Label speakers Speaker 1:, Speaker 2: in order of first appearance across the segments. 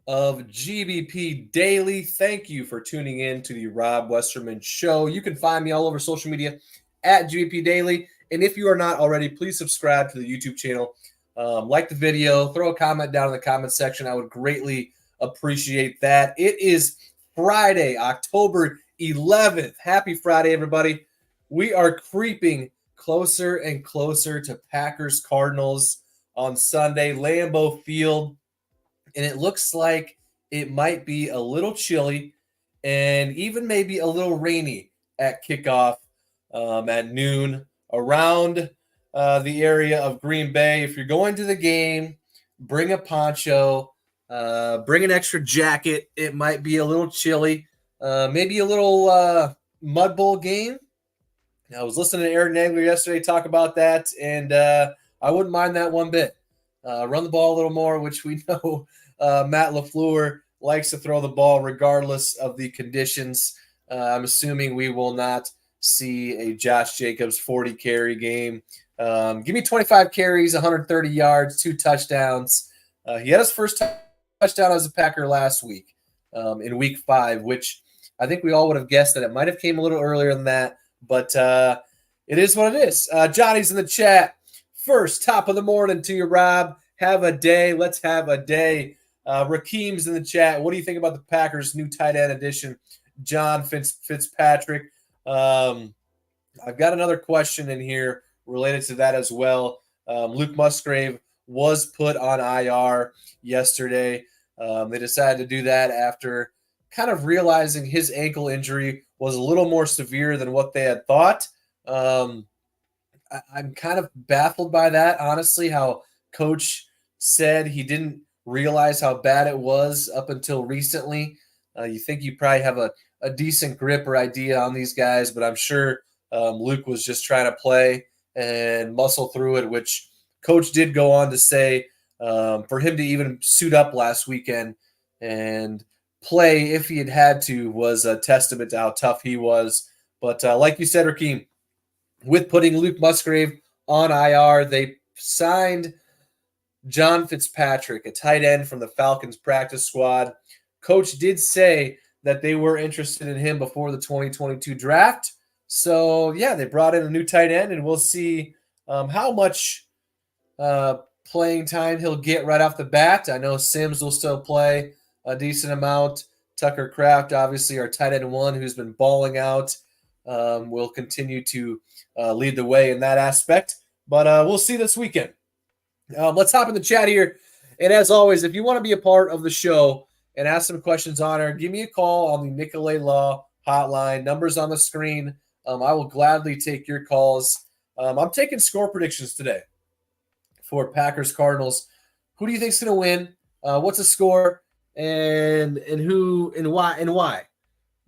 Speaker 1: of GBP Daily. Thank you for tuning in to the Rob Westerman Show. You can find me all over social media at GBP Daily. And if you are not already, please subscribe to the YouTube channel. Like the video, throw a comment down in the comment section. I would greatly appreciate that. It is Friday, October 11th. Happy Friday, everybody. We are creeping closer and closer to Packers Cardinals on Sunday, Lambeau Field. And it looks like it might be a little chilly and even maybe a little rainy at kickoff at noon around the area of Green Bay. If you're going to the game, bring a poncho, bring an extra jacket. It might be a little chilly, maybe a little Mud Bowl game. I was listening to Eric Nagler yesterday talk about that, and I wouldn't mind that one bit. Run the ball a little more, which we know Matt LaFleur likes to throw the ball regardless of the conditions. I'm assuming we will not see a Josh Jacobs 40 carry game. Give me 25 carries, 130 yards, 2 touchdowns. He had his first touchdown as a Packer last week in week 5, which I think we all would have guessed that it might have came a little earlier than that, but it is what it is. Johnny's in the chat. First, top of the morning to you, Rob. Have a day. Let's have a day. Rakeem's in the chat. What do you think about the Packers' new tight end addition, John Fitzpatrick? I've got another question in here related to that as well. Luke Musgrave was put on IR yesterday. They decided to do that after kind of realizing his ankle injury was a little more severe than what they had thought. I'm kind of baffled by that, honestly, how Coach said he didn't realize how bad it was up until recently. You think you probably have a decent grip or idea on these guys, but I'm sure Luke was just trying to play and muscle through it, which Coach did go on to say for him to even suit up last weekend and play if he had to was a testament to how tough he was. But like you said, Rakeem, with putting Luke Musgrave on IR, they signed John Fitzpatrick, a tight end from the Falcons practice squad. Coach did say that they were interested in him before the 2022 draft. So, yeah, they brought in a new tight end, and we'll see how much playing time he'll get right off the bat. I know Sims will still play a decent amount. Tucker Kraft, obviously, our tight end one, who's been balling out, will continue to lead the way in that aspect. But we'll see this weekend. Let's hop in the chat here. And as always, if you want to be a part of the show and ask some questions on her, give me a call on the Nicolet Law hotline. Numbers on the screen. I will gladly take your calls. I'm taking score predictions today for Packers Cardinals. Who do you think's going to win? What's the score? And who and why?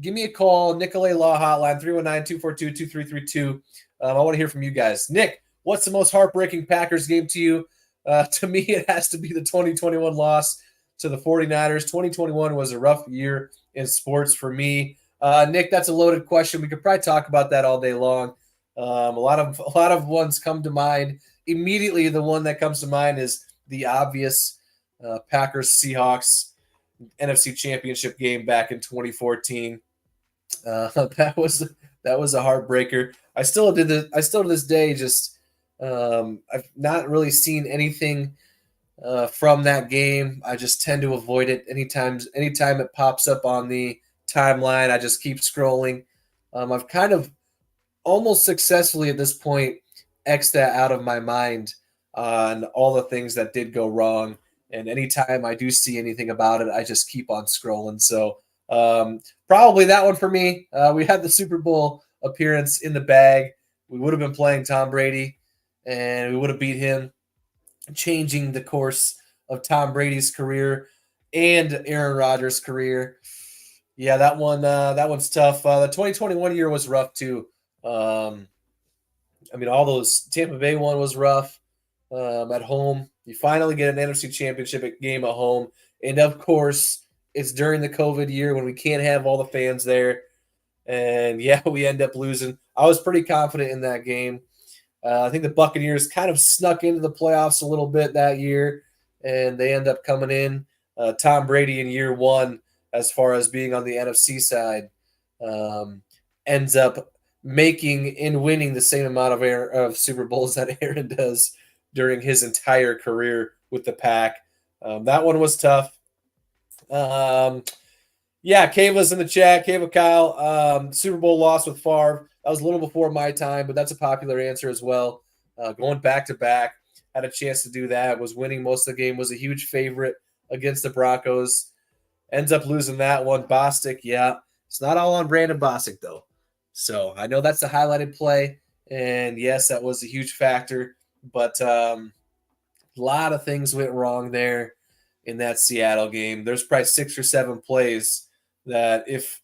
Speaker 1: Give me a call, Nicolet Law hotline, 319-242-2332. I want to hear from you guys. Nick, what's the most heartbreaking Packers game to you? To me, it has to be the 2021 loss to the 49ers. 2021 was a rough year in sports for me. Nick, that's a loaded question. We could probably talk about that all day long. A lot of ones come to mind. Immediately, the one that comes to mind is the obvious Packers-Seahawks NFC Championship game back in 2014. That was a heartbreaker. I still to this day just I've not really seen anything from that game. I just tend to avoid it anytime it pops up on the timeline. I just keep scrolling. I've kind of almost successfully at this point X'd that out of my mind on all the things that did go wrong. And anytime I do see anything about it, I just keep on scrolling. So probably that one for me. We had the Super Bowl appearance in the bag. We would have been playing Tom Brady, and we would have beat him, changing the course of Tom Brady's career and Aaron Rodgers' career. Yeah, that one's tough. The 2021 year was rough too. All those Tampa Bay one was rough at home. You finally get an NFC Championship game at home. And, of course, it's during the COVID year when we can't have all the fans there. And, yeah, we end up losing. I was pretty confident in that game. I think the Buccaneers kind of snuck into the playoffs a little bit that year, and they end up coming in Tom Brady in year one, as far as being on the NFC side, ends up making and winning the same amount of Super Bowls that Aaron does during his entire career with the Pack. That one was tough. Yeah, Kayla's in the chat. Kayla Kyle, Super Bowl loss with Favre. That was a little before my time, but that's a popular answer as well. Going back to back, had a chance to do that. Was winning most of the game. Was a huge favorite against the Broncos. Ends up losing that one. Bostic, yeah, it's not all on Brandon Bostic though. So I know that's the highlighted play, and yes, that was a huge factor. But a lot of things went wrong there in that Seattle game. There's probably 6 or 7 plays that if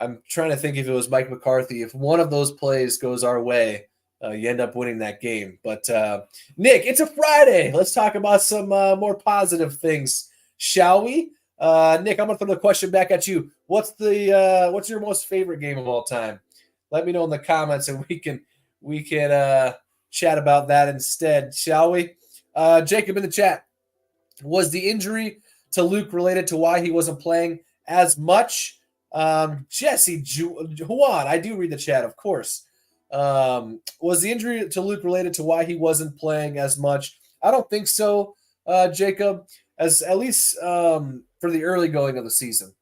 Speaker 1: I'm trying to think if it was Mike McCarthy, if one of those plays goes our way, you end up winning that game. But Nick, it's a Friday. Let's talk about some more positive things, shall we? Nick, I'm gonna throw the question back at you. What's your most favorite game of all time? Let me know in the comments, and we can chat about that instead, shall we? Jacob in the chat. Was the injury to Luke related to why he wasn't playing as much? Jesse Juan, I do read the chat, of course. Was the injury to Luke related to why he wasn't playing as much? I don't think so, Jacob, as at least for the early going of the season.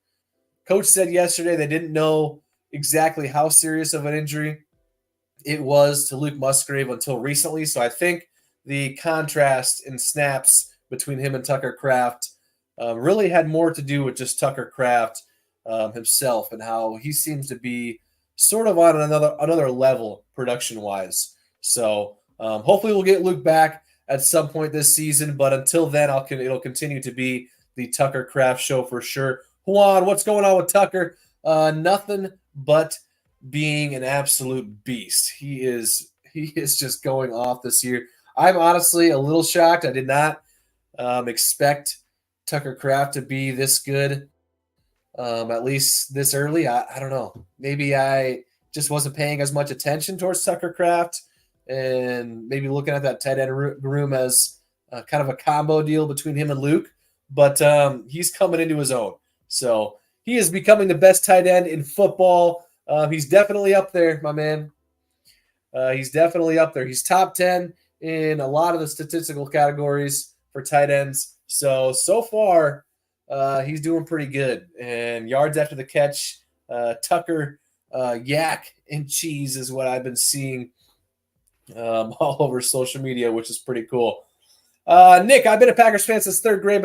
Speaker 1: Coach said yesterday they didn't know exactly how serious of an injury it was to Luke Musgrave until recently. So I think the contrast in snaps between him and Tucker Kraft really had more to do with just Tucker Kraft himself and how he seems to be sort of on another level production-wise. So hopefully we'll get Luke back at some point this season, but until then, it'll continue to be the Tucker Kraft show for sure. Juan, what's going on with Tucker? Nothing but being an absolute beast. He is just going off this year. I'm honestly a little shocked. I did not expect Tucker Kraft to be this good, at least this early. I don't know. Maybe I just wasn't paying as much attention towards Tucker Kraft and maybe looking at that tight end room as kind of a combo deal between him and Luke. But he's coming into his own. So he is becoming the best tight end in football. He's definitely up there, my man. He's definitely up there. He's top 10 in a lot of the statistical categories for tight ends. So far, he's doing pretty good. And yards after the catch, Tucker, yak and cheese is what I've been seeing all over social media, which is pretty cool. Nick, I've been a Packers fan since 3rd grade,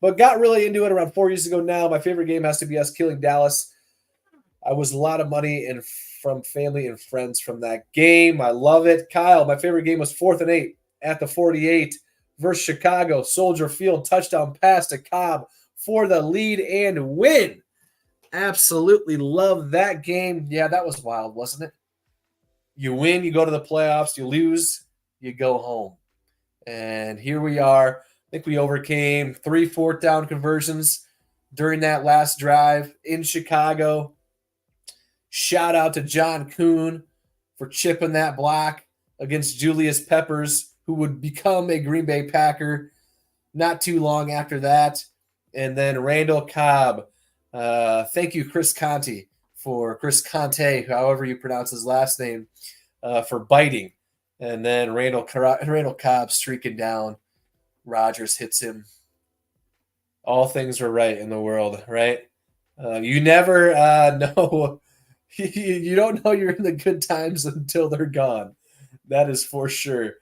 Speaker 1: but got really into it around 4 years ago now. My favorite game has to be us killing Dallas. I was a lot of money and from family and friends from that game. I love it. Kyle, my favorite game was 4th and 8 at the 48 versus Chicago. Soldier Field, touchdown pass to Cobb for the lead and win. Absolutely love that game. Yeah, that was wild, wasn't it? You win, you go to the playoffs. You lose, you go home. And here we are. I think we overcame 3 4th down conversions during that last drive in Chicago. Shout out to John Kuhn for chipping that block against Julius Peppers, who would become a Green Bay Packer not too long after that. And then Randall Cobb. Thank you, Chris Conte, however you pronounce his last name, for biting. And then Randall Cobb streaking down. Rodgers hits him. All things were right in the world, right? You never know. You don't know you're in the good times until they're gone. That is for sure.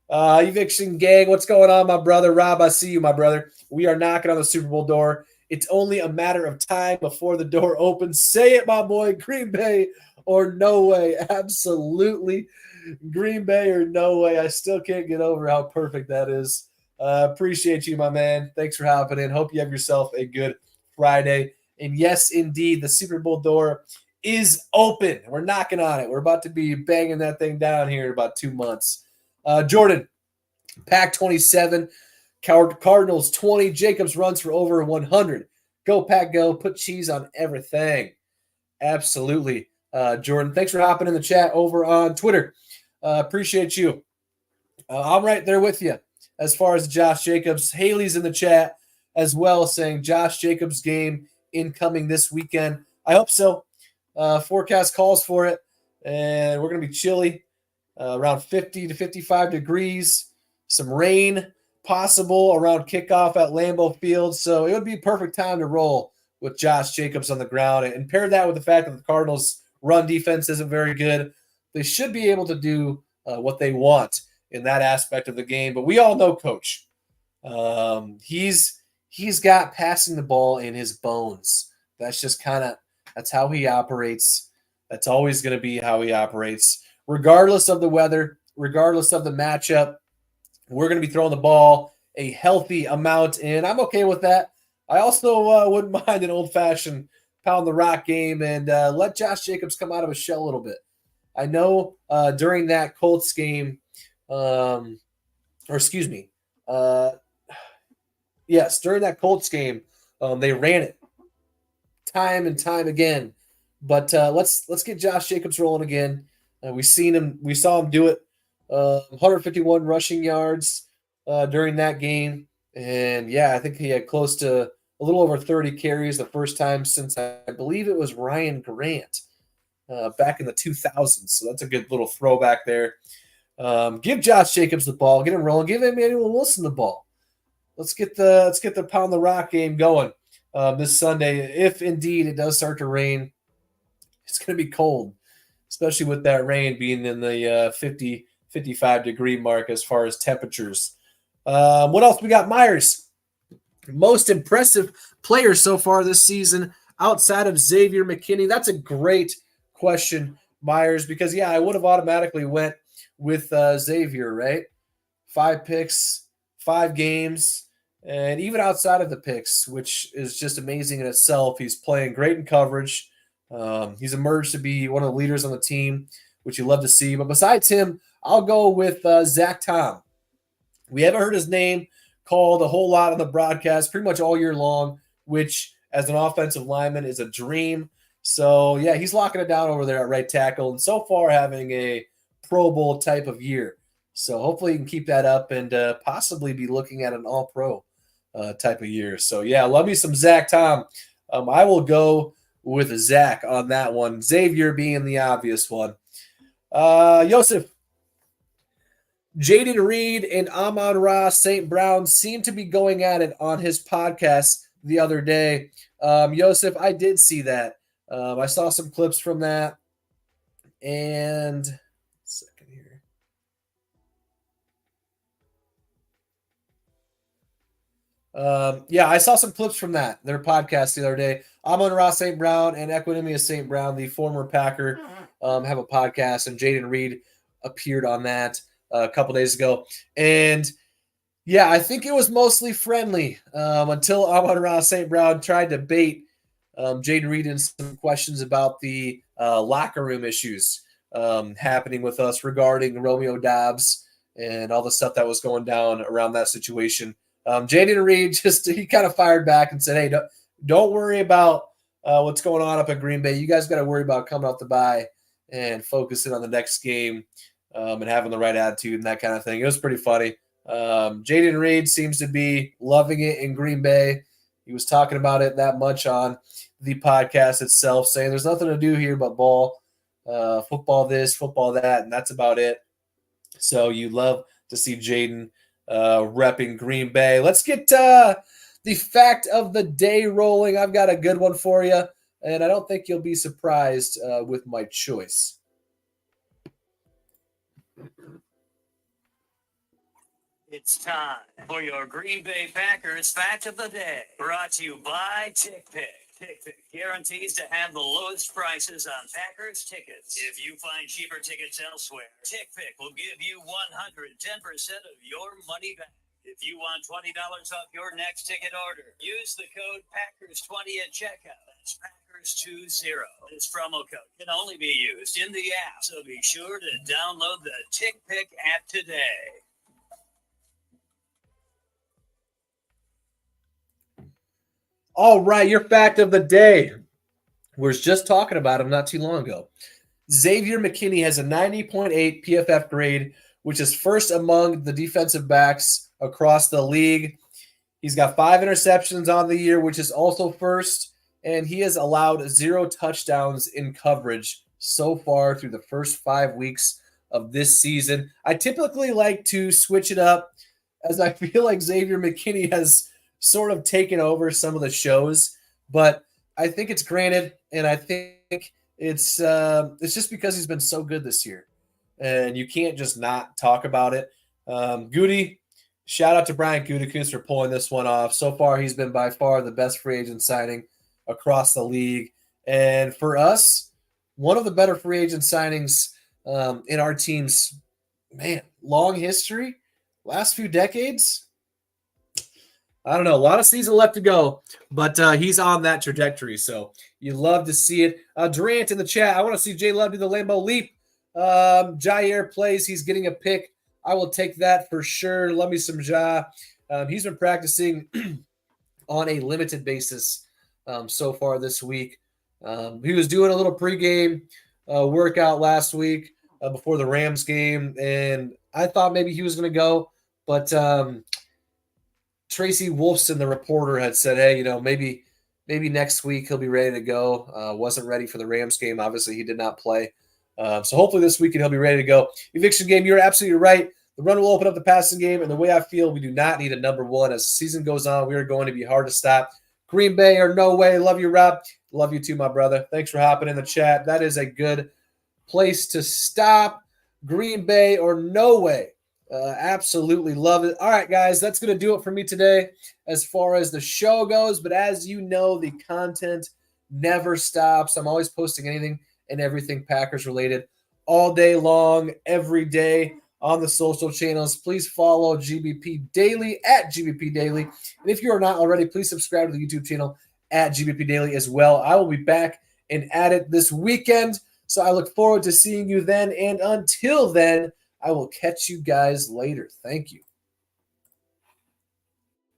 Speaker 1: Eviction gang, what's going on, my brother? Rob, I see you, my brother. We are knocking on the Super Bowl door. It's only a matter of time before the door opens. Say it, my boy. Green Bay or no way. Absolutely. Green Bay or no way. I still can't get over how perfect that is. Appreciate you, my man. Thanks for hopping in. Hope you have yourself a good Friday. And yes, indeed, the Super Bowl door is open. We're knocking on it. We're about to be banging that thing down here in about 2 months. Jordan, Pack 27, Cardinals 20. Jacobs runs for over 100. Go, Pack, go. Put cheese on everything. Absolutely. Jordan, thanks for hopping in the chat over on Twitter. Appreciate you. I'm right there with you as far as Josh Jacobs. Haley's in the chat. as well, saying Josh Jacobs game incoming this weekend. I hope so. Forecast calls for it, and we're going to be chilly, around 50 to 55 degrees, some rain possible around kickoff at Lambeau Field. So it would be a perfect time to roll with Josh Jacobs on the ground, and pair that with the fact that the Cardinals' run defense isn't very good. They should be able to do what they want in that aspect of the game. But we all know Coach. He's got passing the ball in his bones. That's just that's how he operates. That's always going to be how he operates. Regardless of the weather, regardless of the matchup, we're going to be throwing the ball a healthy amount, and I'm okay with that. I also wouldn't mind an old-fashioned pound the rock game and let Josh Jacobs come out of his shell a little bit. I know during that Colts game, during that Colts game, they ran it time and time again. But let's get Josh Jacobs rolling again. We saw him do it. 151 rushing yards during that game, and I think he had close to a little over 30 carries the first time since I believe it was Ryan Grant back in the 2000s. So that's a good little throwback there. Give Josh Jacobs the ball, get him rolling. Give Emmanuel Wilson the ball. Let's get the pound the rock game going this Sunday. If indeed it does start to rain, it's going to be cold, especially with that rain being in the 50, 55 degree mark as far as temperatures. What else we got? Myers, most impressive player so far this season outside of Xavier McKinney. That's a great question, Myers, because I would have automatically went with Xavier, right? 5 picks, 5 games, and even outside of the picks, which is just amazing in itself. He's playing great in coverage. He's emerged to be one of the leaders on the team, which you love to see. But besides him, I'll go with Zach Tom. We haven't heard his name called a whole lot on the broadcast pretty much all year long, which as an offensive lineman is a dream. So, he's locking it down over there at right tackle, and so far having a Pro Bowl type of year. So hopefully he can keep that up and possibly be looking at an all-pro type of year. So, love me some Zach Tom. I will go with Zach on that one. Xavier being the obvious one. Joseph, Jaden Reed and Amon-Ra St. Brown seem to be going at it on his podcast the other day. Joseph, I did see that. I saw some clips from that. And second here. I saw some clips from their podcast the other day. Amon-Ra St. Brown and Equinemius St. Brown, the former Packer, have a podcast, and Jaden Reed appeared on that a couple days ago. And I think it was mostly friendly until Amon-Ra St. Brown tried to bait Jaden Reed in some questions about the locker room issues happening with us regarding Romeo Dobbs and all the stuff that was going down around that situation. Jaden Reed he kind of fired back and said, hey, don't worry about what's going on up in Green Bay. You guys got to worry about coming off the bye and focusing on the next game and having the right attitude and that kind of thing. It was pretty funny. Jaden Reed seems to be loving it in Green Bay. He was talking about it that much on the podcast itself, saying there's nothing to do here but ball, football this, football that, and that's about it. So you love to see Jaden repping Green Bay. Let's get the fact of the day rolling. I've got a good one for you, and I don't think you'll be surprised with my choice.
Speaker 2: It's time for your Green Bay Packers Fact of the Day, brought to you by TickPick. TickPick guarantees to have the lowest prices on Packers tickets. If you find cheaper tickets elsewhere, TickPick will give you 110% of your money back. If you want $20 off your next ticket order, use the code Packers20 at checkout. That's Packers20. This promo code can only be used in the app, so be sure to download the TickPick app today.
Speaker 1: All right, your fact of the day. We were just talking about him not too long ago. Xavier McKinney has a 90.8 PFF grade, which is first among the defensive backs across the league. He's got 5 interceptions on the year, which is also first, and he has allowed 0 touchdowns in coverage so far through the first 5 weeks of this season. I typically like to switch it up, as I feel like Xavier McKinney has sort of taken over some of the shows, but I think it's granted, and I think it's just because he's been so good this year, and you can't just not talk about it. Goody, shout out to Brian Gutekunst for pulling this one off. So far, he's been by far the best free agent signing across the league, and for us, one of the better free agent signings in our team's long history, last few decades. I don't know, a lot of season left to go, but he's on that trajectory, so you love to see it. Durant in the chat, I want to see Jay Love do the Lambeau Leap. Jair plays, he's getting a pick. I will take that for sure. Love me some Ja. He's been practicing on a limited basis so far this week. He was doing a little pregame workout last week before the Rams game, and I thought maybe he was going to go, but Tracy Wolfson, the reporter, had said, hey, maybe next week he'll be ready to go. Wasn't ready for the Rams game. Obviously, he did not play. So hopefully this weekend he'll be ready to go. Eviction game, you're absolutely right. The run will open up the passing game, and the way I feel, we do not need a number one. As the season goes on, we are going to be hard to stop. Green Bay or no way. Love you, Rob. Love you too, my brother. Thanks for hopping in the chat. That is a good place to stop. Green Bay or no way. Absolutely love it. All right, guys, that's going to do it for me today as far as the show goes. But as you know, the content never stops. I'm always posting anything and everything Packers related all day long, every day on the social channels. Please follow GBP Daily at GBP Daily. And if you are not already, please subscribe to the YouTube channel at GBP Daily as well. I will be back and at it this weekend. So I look forward to seeing you then. And until then, I will catch you guys later. Thank you.